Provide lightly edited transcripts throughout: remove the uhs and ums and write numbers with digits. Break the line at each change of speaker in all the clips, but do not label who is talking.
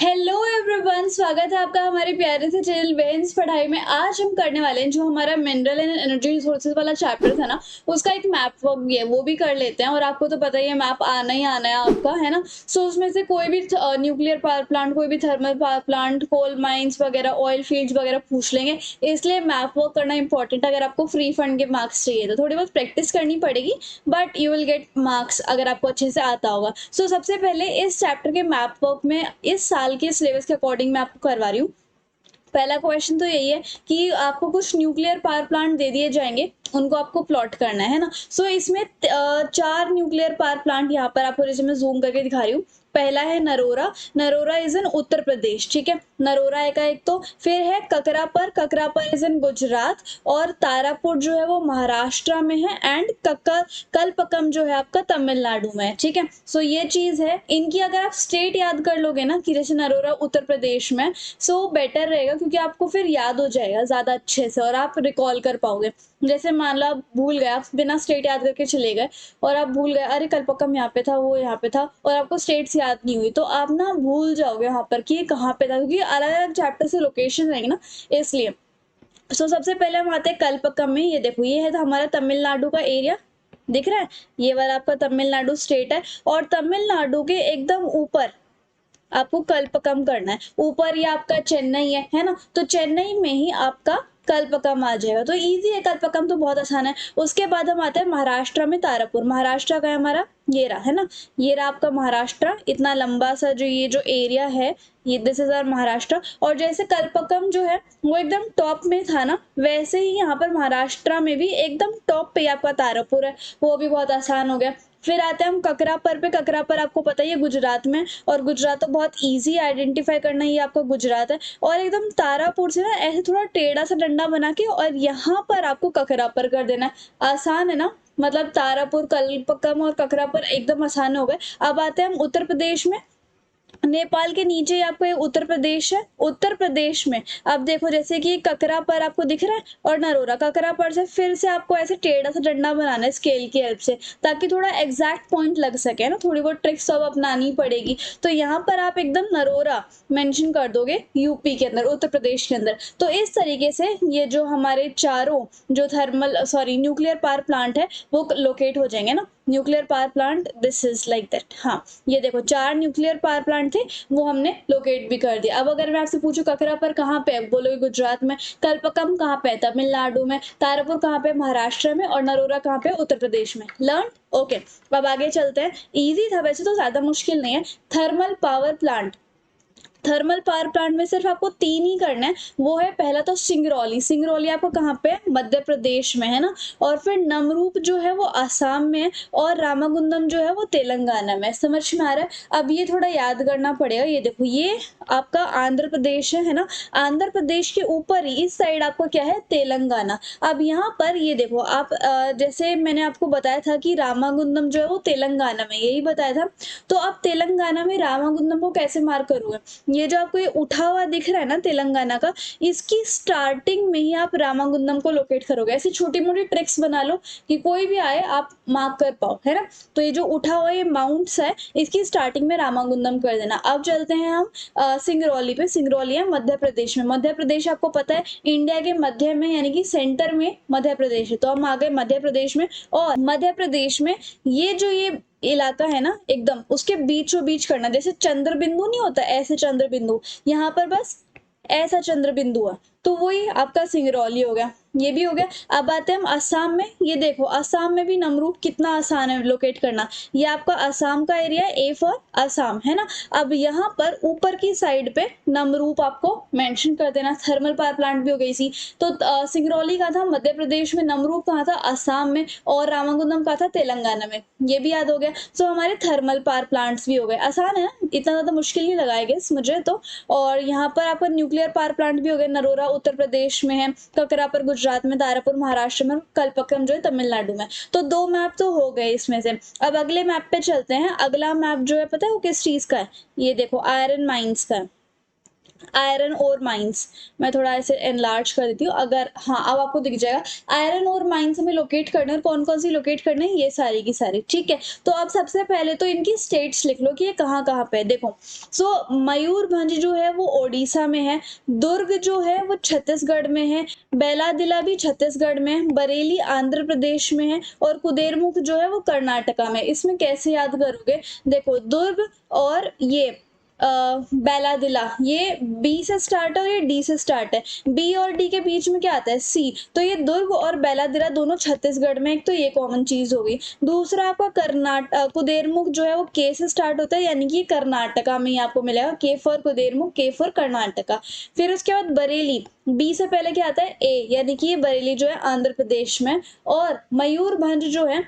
Hello everyone, स्वागत है आपका हमारे प्यारे से चैनल वेंस पढ़ाई में। आज हम करने वाले हैं जो हमारा मिनरल एंड एनर्जी रिसोर्सेज वाला चैप्टर था ना, उसका एक मैप वर्क भी है, वो भी कर लेते हैं। और आपको तो पता ही है मैप आना ही आना है आपका, है ना। सो उसमें से कोई भी न्यूक्लियर पावर प्लांट, कोई भी thermal power plant, coal mines वगैरह, ऑयल फील्ड्स वगैरह पूछ लेंगे। इसलिए मैप वर्क करना इंपॉर्टेंट है। अगर आपको फ्री फंड के मार्क्स चाहिए तो थोड़ी बहुत प्रैक्टिस करनी पड़ेगी, but you will get marks अगर आपको अच्छे से आता होगा। सो सबसे पहले इस चैप्टर के मैप वर्क में इस साल के सिलेबस के अकॉर्डिंग मैं आपको करवा रही हूँ। पहला क्वेश्चन तो यही है कि आपको कुछ न्यूक्लियर पावर प्लांट दे दिए जाएंगे, उनको आपको प्लॉट करना है ना। सो इसमें 4 न्यूक्लियर पावर प्लांट यहाँ पर आपको जैसे मैं जूम करके दिखा रही हूँ। पहला है नरोरा। नरोरा इज इन उत्तर प्रदेश, ठीक है। नरोरा एक तो फिर है ककरापर। Kakrapar is in Gujarat. और तारापुर जो है वो महाराष्ट्र में है। एंड कलपकम जो है आपका तमिलनाडु में है, ठीक है। सो ये चीज है इनकी। अगर आप स्टेट याद कर लोगे ना कि जैसे नरोरा उत्तर प्रदेश में, सो बेटर रहेगा क्योंकि आपको फिर याद हो जाएगा ज्यादा अच्छे से और आप रिकॉल कर पाओगे। जैसे मान लो आप भूल गए, आप बिना स्टेट याद करके चले गए और आप भूल गए, अरे कलपकम यहाँ पे था, वो यहाँ पे था, और आपको स्टेट्स याद नहीं हुई, तो आप ना भूल जाओगे वहां पर कि ये कहाँ पे था, क्योंकि अलग अलग चैप्टर से लोकेशन रहेंगे ना, इसलिए। सो सबसे पहले हम आते हैं कलपकम में। ये देखो, ये है हमारा तमिलनाडु का एरिया, दिख रहा है। ये वाला आपका तमिलनाडु स्टेट है। और तमिलनाडु के एकदम ऊपर आपको कल्पकम करना है। ऊपर ये आपका चेन्नई है ना। तो चेन्नई में ही आपका कल्पकम आ जाएगा, तो इजी है। कल्पकम तो बहुत आसान है। उसके बाद हम आते हैं महाराष्ट्र में तारापुर। महाराष्ट्र का है हमारा ये रहा, है ना। ये रहा आपका महाराष्ट्र, इतना लंबा सा जो ये जो एरिया है, ये दिस इज आवर महाराष्ट्र। और जैसे कल्पकम जो है वो एकदम टॉप में था ना, वैसे ही यहाँ पर महाराष्ट्र में भी एकदम टॉप पे आपका तारापुर है। वो भी बहुत आसान हो गया। फिर आते हैं हम ककरापर पे। ककरापर आपको पता ही है गुजरात में, और गुजरात तो बहुत इजी आइडेंटिफाई करना, ही आपका गुजरात है। और एकदम तारापुर से ना ऐसे थोड़ा टेढ़ा सा डंडा बना के और यहाँ पर आपको ककरापर कर देना है। आसान है ना। मतलब तारापुर, कलपक्कम और ककरापर एकदम आसान हो गए। अब आते हैं हम उत्तर प्रदेश में। नेपाल के नीचे ही आपको एक उत्तर प्रदेश है। उत्तर प्रदेश में अब देखो, जैसे कि ककरा पर आपको दिख रहा है और नरोरा। ककरा पर से फिर से आपको ऐसे टेढ़ा सा डंडा बनाना है स्केल की हेल्प से, ताकि थोड़ा एग्जैक्ट पॉइंट लग सके ना। थोड़ी बहुत ट्रिक्स सब अपनानी पड़ेगी। तो यहाँ पर आप एकदम नरोरा मेंशन कर दोगे यूपी के अंदर, उत्तर प्रदेश के अंदर। तो इस तरीके से ये जो हमारे चारों जो न्यूक्लियर पावर प्लांट है वो लोकेट हो जाएंगे ना। Nuclear power plant this is like that. हाँ, ये देखो 4 न्यूक्लियर पावर प्लांट थे, वो हमने लोकेट भी कर दिया। अब अगर मैं आपसे पूछूं ककरा पर कहाँ पे है, बोलोगे गुजरात में। कल्पकम कहाँ पे है, तमिलनाडु में। तारापुर कहाँ पे, महाराष्ट्र में। और नरोरा कहाँ पे, उत्तर प्रदेश में। Learn okay. अब आगे चलते हैं। इजी था वैसे तो, ज्यादा मुश्किल नहीं है। Thermal power plant. Thermal power plant में सिर्फ आपको 3 ही करना है। वो है पहला तो सिंगरौली। सिंगरौली आपको कहाँ पे है, मध्य प्रदेश में, है ना। और फिर नमरूप जो है वो आसाम में है। और रामागुंडम जो है वो तेलंगाना में। समझ में आ रहा है। अब ये थोड़ा याद करना पड़ेगा। ये देखो, ये आपका आंध्र प्रदेश है ना। आंध्र प्रदेश के ऊपर ही इस साइड आपको क्या है, तेलंगाना। अब यहाँ पर ये देखो आप, जैसे मैंने आपको बताया था कि रामागुंडम जो है वो तेलंगाना में, यही बताया था। तो अब तेलंगाना में रामागुंडम को कैसे मार्क करोगे। ये जो आपको ये उठा हुआ दिख रहा है ना तेलंगाना का, इसकी स्टार्टिंग में ही आप रामागुंडम को लोकेट करोगे। ऐसी छोटी मोटी ट्रिक्स बना लो कि कोई भी आए आप मार्क कर पाओ, है ना। तो ये जो उठा हुआ ये माउंट्स है, इसकी स्टार्टिंग में रामागुंडम कर देना। अब चलते हैं हम सिंगरौली पे। सिंगरौली है मध्य प्रदेश में। मध्य प्रदेश आपको पता है इंडिया के मध्य में, यानी कि सेंटर में मध्य प्रदेश है। तो हम आ गए मध्य प्रदेश में। और मध्य प्रदेश में ये जो ये इलाका है ना, एकदम उसके बीचों बीच करना। जैसे चंद्र बिंदु नहीं होता, ऐसे चंद्र बिंदु, यहाँ पर बस ऐसा चंद्र बिंदु है, तो वही आपका सिंगरौली हो गया। ये भी हो गया। अब आते हैं हम असम में। ये देखो असम में भी नमरूप कितना आसान है लोकेट करना। ये आपका असम का एरिया है, ए फॉर असम, है ना। अब यहाँ पर ऊपर की साइड पे नमरूप आपको मेंशन कर देना। थर्मल पावर प्लांट भी हो गई थी। तो सिंगरौली का था मध्य प्रदेश में, नमरूप कहाँ था, असम में। और रामागुंडम का था तेलंगाना में। ये भी याद हो गया। सो हमारे थर्मल पावर प्लांट्स भी हो गए। आसान है, इतना ज्यादा मुश्किल नहीं लगाएंगे मुझे तो। और यहाँ पर आपका न्यूक्लियर पावर प्लांट भी हो गए। नरोरा उत्तर प्रदेश में है, ककरापर गुजरात में, तारापुर महाराष्ट्र में, कल्पक्कम जो है तमिलनाडु में। तो 2 मैप तो हो गए इसमें से। अब अगले मैप पे चलते हैं। अगला मैप जो है पता है वो किस चीज का है, ये देखो आयरन माइंस का है। आयरन ओर माइंस, मैं थोड़ा ऐसे एनलार्ज कर देती हूँ, अगर हाँ अब आपको दिख जाएगा। आयरन ओर माइंस हमें लोकेट करना है, और कौन कौन सी लोकेट करना है, ये सारी की सारी, ठीक है। तो अब सबसे पहले तो इनकी स्टेट्स लिख लो कि ये कहाँ कहाँ पे है। देखो सो मयूरभंज जो है वो ओडिशा में है, दुर्ग जो है वो छत्तीसगढ़ में है, बेलादिला भी छत्तीसगढ़ में है, बरेली आंध्र प्रदेश में है, और कुदेरमुख जो है वो कर्नाटका में। इसमें कैसे याद करोगे, देखो दुर्ग और ये बेलादिला, ये बी से स्टार्ट है और ये डी से स्टार्ट है, बी और डी के बीच में क्या आता है, सी। तो ये दुर्ग और बेलादिला दोनों छत्तीसगढ़ में, एक तो ये कॉमन चीज होगी। दूसरा आपका कर्नाटक कुदेरमुख जो है वो के से स्टार्ट होता है, यानी कि कर्नाटका में ही आपको मिलेगा, के फॉर कुदेरमुख, के फॉर कर्नाटका। फिर उसके बाद बरेली, बी से पहले क्या आता है, ए, यानी कि ये बरेली जो है आंध्र प्रदेश में। और मयूरभंज जो है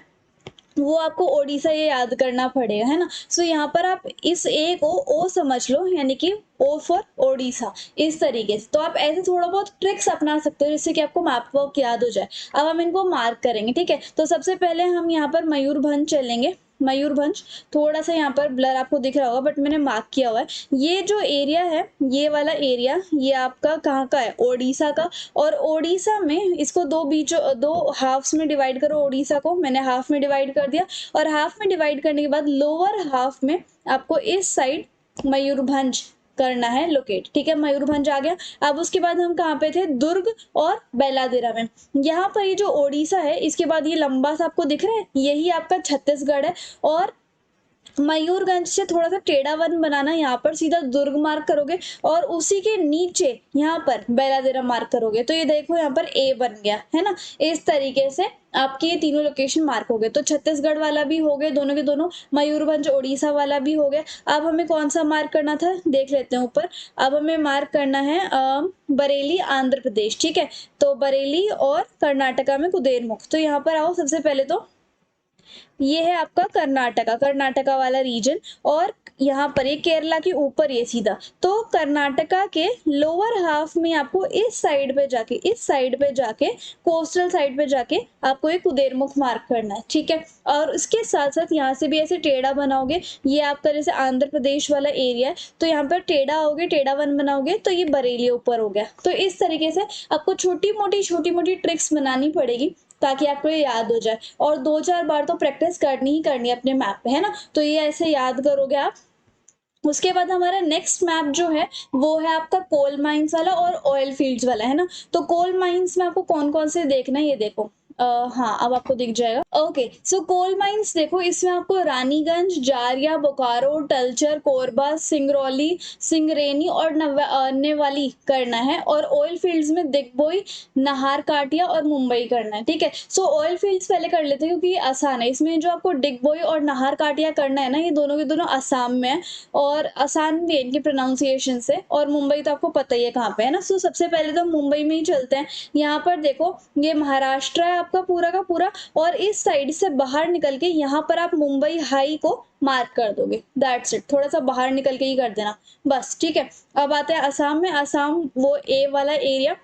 वो आपको ओडिशा ये याद करना पड़ेगा, है ना। सो यहाँ पर आप इस ए को ओ समझ लो, यानी कि ओ फॉर ओडिशा, इस तरीके से। तो आप ऐसे थोड़ा बहुत ट्रिक्स अपना सकते हो जिससे कि आपको मैप वर्क याद हो जाए। अब हम इनको मार्क करेंगे, ठीक है। तो सबसे पहले हम यहाँ पर मयूरभंज चलेंगे, मयूरभंज, थोड़ा सा यहाँ पर ब्लर आपको दिख रहा होगा बट मैंने मार्क किया हुआ है। ये जो एरिया है, ये वाला एरिया, ये आपका कहाँ का है, ओडिशा का। और ओडिशा में इसको दो हाफ्स में डिवाइड करो, ओडिशा को मैंने हाफ में डिवाइड कर दिया, और हाफ में डिवाइड करने के बाद लोअर हाफ में आपको इस साइड मयूरभंज करना है लोकेट, ठीक है। मयूरभंज आ गया। अब उसके बाद हम कहाँ पे थे, दुर्ग और बेलादिरा में। यहाँ पर ये जो ओडिशा है, इसके बाद ये लंबा सा आपको दिख रहा है, यही आपका छत्तीसगढ़ है। और मयूरगंज से थोड़ा सा टेढ़ा वन बनाना, यहाँ पर सीधा दुर्ग मार्क करोगे, और उसी के नीचे यहाँ पर बेलादिरा मार्क करोगे। तो ये देखो यहाँ पर ए बन गया, है ना। इस तरीके से आपके ये तीनों लोकेशन मार्क हो गए। तो छत्तीसगढ़ वाला भी हो गए दोनों के दोनों, मयूरभंज ओडिशा वाला भी हो गया। अब हमें कौन सा मार्क करना था, देख लेते हैं ऊपर। अब हमें मार्क करना है बरेली आंध्र प्रदेश, ठीक है। तो बरेली और कर्नाटका में कुदेरमुख। तो यहाँ पर आओ, सबसे पहले तो ये है आपका कर्नाटका वाला रीजन, और यहाँ पर ये केरला के ऊपर ये सीधा। तो कर्नाटका के लोअर हाफ में आपको इस साइड पे जाके कोस्टल साइड पे जाके आपको एक कुदेरमुख मार्क करना है, ठीक है। और उसके साथ साथ यहाँ से भी ऐसे टेढ़ा बनाओगे, ये आपका जैसे आंध्र प्रदेश वाला एरिया है, तो यहाँ पर टेढ़ा होगे, टेढ़ा वन बनाओगे तो ये बरेली ऊपर हो गया। तो इस तरीके से आपको छोटी मोटी ट्रिक्स बनानी पड़ेगी ताकि आपको ये याद हो जाए, और 2-4 बार तो प्रैक्टिस करनी ही करनी है अपने मैप पे, है ना। तो ये ऐसे याद करोगे आप। उसके बाद हमारा नेक्स्ट मैप जो है वो है आपका कोल माइंस वाला और ऑयल फील्ड्स वाला, है ना। तो कोल माइंस में आपको कौन कौन से देखना है, ये देखो। हाँ अब आपको दिख जाएगा। ओके, सो कोल माइंस देखो, इसमें आपको रानीगंज, जारिया, बोकारो, टलचर, कोरबा, सिंगरौली, सिंगरेनी और नेवाली करना है। और ऑयल फील्ड्स में दिग्बोई, नाहरकाटिया और मुंबई करना है, ठीक है। सो ऑयल फील्ड्स पहले कर लेते हैं क्योंकि ये आसान है। इसमें जो आपको डिगबोई और नाहरकाटिया करना है ना, ये दोनों के दोनों असम में है, और आसान भी है इनके प्रोनाउंसिएशन से। और मुंबई तो आपको पता ही है कहाँ पे है ना। सो सबसे पहले तो मुंबई में ही चलते हैं। यहाँ पर देखो, ये महाराष्ट्र है आपका पूरा का पूरा, और इस साइड से बाहर निकल के यहाँ पर आप मुंबई हाई को मार्क कर दोगे, दैट्स इट। थोड़ा सा बाहर निकल के ही कर देना बस, ठीक है। अब आते हैं असम में। असम वो ए वाला एरिया,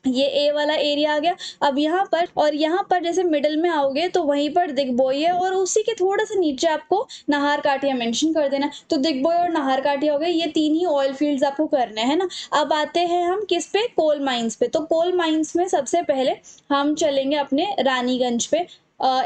ये ए वाला एरिया आ गया। अब यहाँ पर और यहाँ पर जैसे मिडिल में आओगे तो वहीं पर दिग्बोई है, और उसी के थोड़ा सा नीचे आपको नाहरकाटिया मेंशन कर देना। तो दिग्बोई और नाहरकाटिया हो गए, ये 3 ही ऑयल फील्ड्स आपको करने हैं ना। अब आते हैं हम किस पे, कोल माइंस पे। तो कोल माइंस में सबसे पहले हम चलेंगे अपने रानीगंज पे।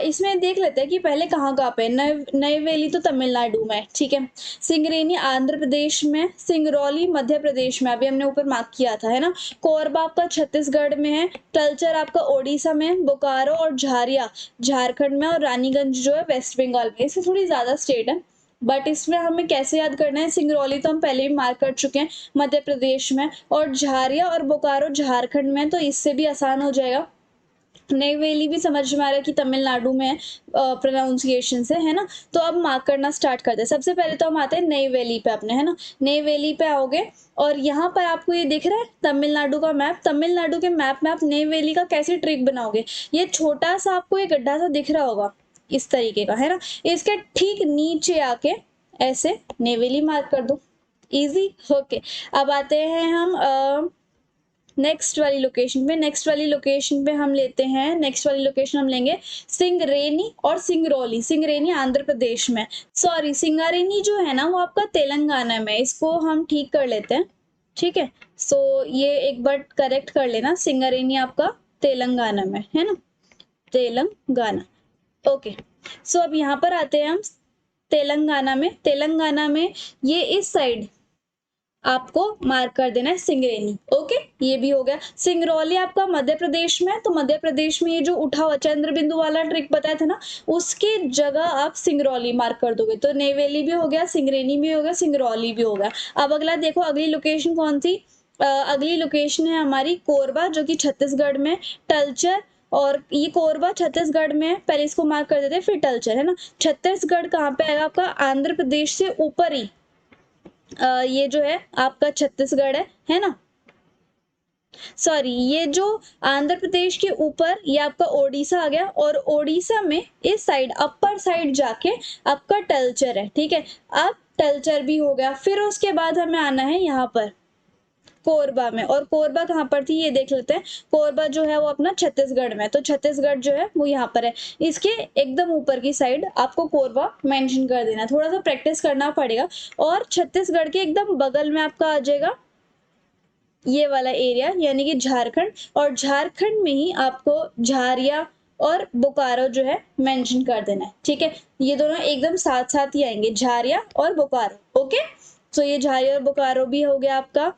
इसमें देख लेते हैं कि पहले कहाँ पे, नईवेली तो तमिलनाडु में, ठीक है। सिंगरेनी आंध्र प्रदेश में, सिंगरौली मध्य प्रदेश में, अभी हमने ऊपर मार्क किया था, है ना। कोरबा आपका छत्तीसगढ़ में है, टलचर आपका ओडिशा में, बोकारो और झारिया झारखंड में, और रानीगंज जो है वेस्ट बंगाल में। इससे थोड़ी ज्यादा स्टेट है, बट इसमें हमें कैसे याद करना है, सिंगरौली तो हम पहले ही मार्क कर चुके हैं मध्य प्रदेश में, और झारिया और बोकारो झारखंड में, तो इससे भी आसान हो जाएगा। नेवेली भी समझ में आ रहा है कि तमिलनाडु में है प्रोनाउंसिएशन से, है ना। तो अब मार्क करना स्टार्ट करते हैं। सबसे पहले तो हम आते हैं नई वैली पे अपने, है ना। नई वैली पे आओगे और यहाँ पर आपको ये दिख रहा है तमिलनाडु का मैप। तमिलनाडु के मैप में आप नई वैली का कैसे ट्रिक बनाओगे, ये छोटा सा आपको एक गड्ढा सा दिख रहा होगा इस तरीके का, है ना। इसके ठीक नीचे आके ऐसे नई वैली मार्क कर दो, इजी। ओके, अब आते हैं हम नेक्स्ट वाली लोकेशन पे हम लेते हैं, नेक्स्ट वाली लोकेशन हम लेंगे सिंगरेनी और सिंगरौली। सिंगरेनी आंध्र प्रदेश में, सॉरी सिंगारेनी जो है ना वो आपका तेलंगाना में, इसको हम ठीक कर लेते हैं। ठीक है। सो ये एक बार करेक्ट कर लेना, सिंगरेनी आपका तेलंगाना में है ना, तेलंगाना। ओके, सो अब यहाँ पर आते हैं हम तेलंगाना में। तेलंगाना में ये इस साइड आपको मार्क कर देना है सिंगरेनी। ओके, ये भी हो गया। सिंगरौली आपका मध्य प्रदेश में, तो मध्य प्रदेश में ये जो उठा हुआ चंद्र बिंदु वाला ट्रिक बताया था ना, उसके जगह आप सिंगरौली मार्क कर दोगे तो नेवेली भी हो गया, सिंगरेनी भी हो गया, सिंगरौली भी हो गया। अब अगला देखो, अगली लोकेशन कौन थी? अगली लोकेशन है हमारी कोरबा, जो कि छत्तीसगढ़ में, टलचर, और ये कोरबा छत्तीसगढ़ में है, पहले इसको मार्क कर देते हैं, फिर टलचर, है ना। छत्तीसगढ़ कहाँ पे आएगा आपका? आंध्र प्रदेश से ऊपर ही ये जो है आपका छत्तीसगढ़ है ना, सॉरी, ये जो आंध्र प्रदेश के ऊपर ये आपका ओडिशा आ गया, और ओडिशा में इस साइड अपर साइड जाके आपका टलचर है। ठीक है, अब टलचर भी हो गया। फिर उसके बाद हमें आना है यहाँ पर कोरबा में, और कोरबा कहाँ पर थी ये देख लेते हैं। कोरबा जो है वो अपना छत्तीसगढ़ में, तो छत्तीसगढ़ जो है वो यहाँ पर है। इसके एकदम ऊपर की साइड आपको कोरबा मेंशन कर देना, थोड़ा सा प्रैक्टिस करना पड़ेगा। और छत्तीसगढ़ के एकदम बगल में आपका आ जाएगा ये वाला एरिया, यानी कि झारखंड, और झारखंड में ही आपको झारिया और बोकारो जो है मेंशन कर देना है। ठीक है, ये दोनों एकदम साथ साथ ही आएंगे, झारिया और बोकारो। ओके, तो ये झारिया और बोकारो भी हो गया आपका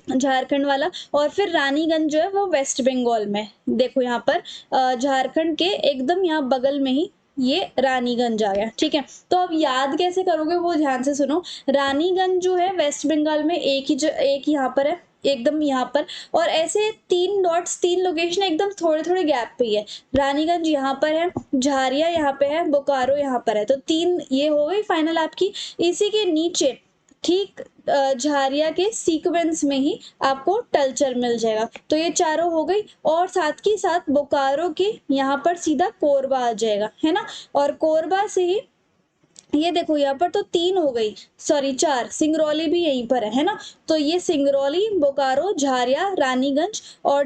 झारखंड वाला। और फिर रानीगंज जो है वो वेस्ट बंगाल में, देखो यहाँ पर झारखंड के एकदम यहाँ बगल में ही ये रानीगंज आ गया। ठीक है, तो अब याद कैसे करोगे वो ध्यान से सुनो। रानीगंज जो है वेस्ट बंगाल में एक यहाँ पर है, एकदम यहाँ पर, और ऐसे 3 डॉट्स, 3 लोकेशन एकदम थोड़े थोड़े गैप पे ही है। रानीगंज यहाँ पर है, झारिया यहाँ पे है, बोकारो यहाँ पर है, तो 3 ये हो गई फाइनल आपकी। इसी के नीचे ठीक झारिया के सीक्वेंस में ही आपको टलचर मिल जाएगा, तो ये चारों हो गई। और साथ ही साथ बोकारो के यहाँ पर सीधा कोरबा आ जाएगा, है ना। और कोरबा से ही ये देखो यहाँ पर तो 3 हो गई, सॉरी 4, सिंगरौली भी यहीं पर है ना। तो ये सिंगरौली, बोकारो, झारिया, रानीगंज, और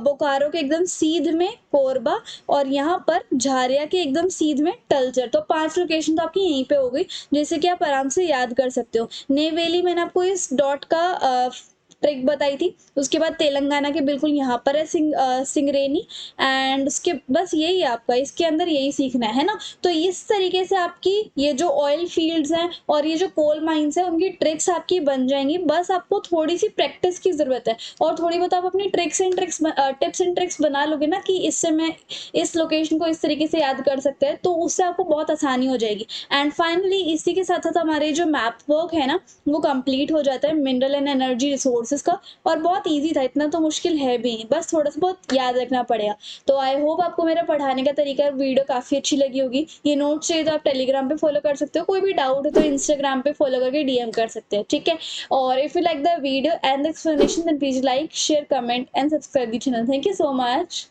बोकारो के एकदम सीध में कोरबा, और यहाँ पर झारिया के एकदम सीध में टलचर। तो 5 लोकेशन तो आपकी यहीं पे हो गई, जैसे कि आप आराम से याद कर सकते हो। नेवेली मैंने आपको इस डॉट का ट्रिक बताई थी। उसके बाद तेलंगाना के बिल्कुल यहाँ पर है सिंगरेनी, एंड उसके बस यही है आपका, इसके अंदर यही सीखना है ना। तो इस तरीके से आपकी ये जो ऑयल फील्ड्स हैं और ये जो कोल माइंस हैं उनकी ट्रिक्स आपकी बन जाएंगी। बस आपको थोड़ी सी प्रैक्टिस की जरूरत है, और थोड़ी बहुत आप अपनी टिप्स एंड ट्रिक्स बना लोगे ना, कि इससे मैं इस लोकेशन को इस तरीके से याद कर सकते हैं, तो उससे आपको बहुत आसानी हो जाएगी। एंड फाइनली इसी के साथ साथ हमारे जो मैप वर्क है ना वो कंप्लीट हो जाता है मिनरल एंड एनर्जी रिसोर्सेज का। और बहुत ईजी था, इतना तो मुश्किल है भी नहीं, बस थोड़ा सा बहुत याद रखना पड़ेगा। तो आई होप आपको मेरा पढ़ाने का तरीका वीडियो काफी अच्छी लगी होगी। ये नोट्स चाहिए तो आप टेलीग्राम पे फॉलो कर सकते हो, कोई भी डाउट है तो इंस्टाग्राम पे फॉलो करके डीएम कर सकते हैं। ठीक है, और if you like the video and the explanation then please like, share, comment and subscribe the channel. Thank you so much.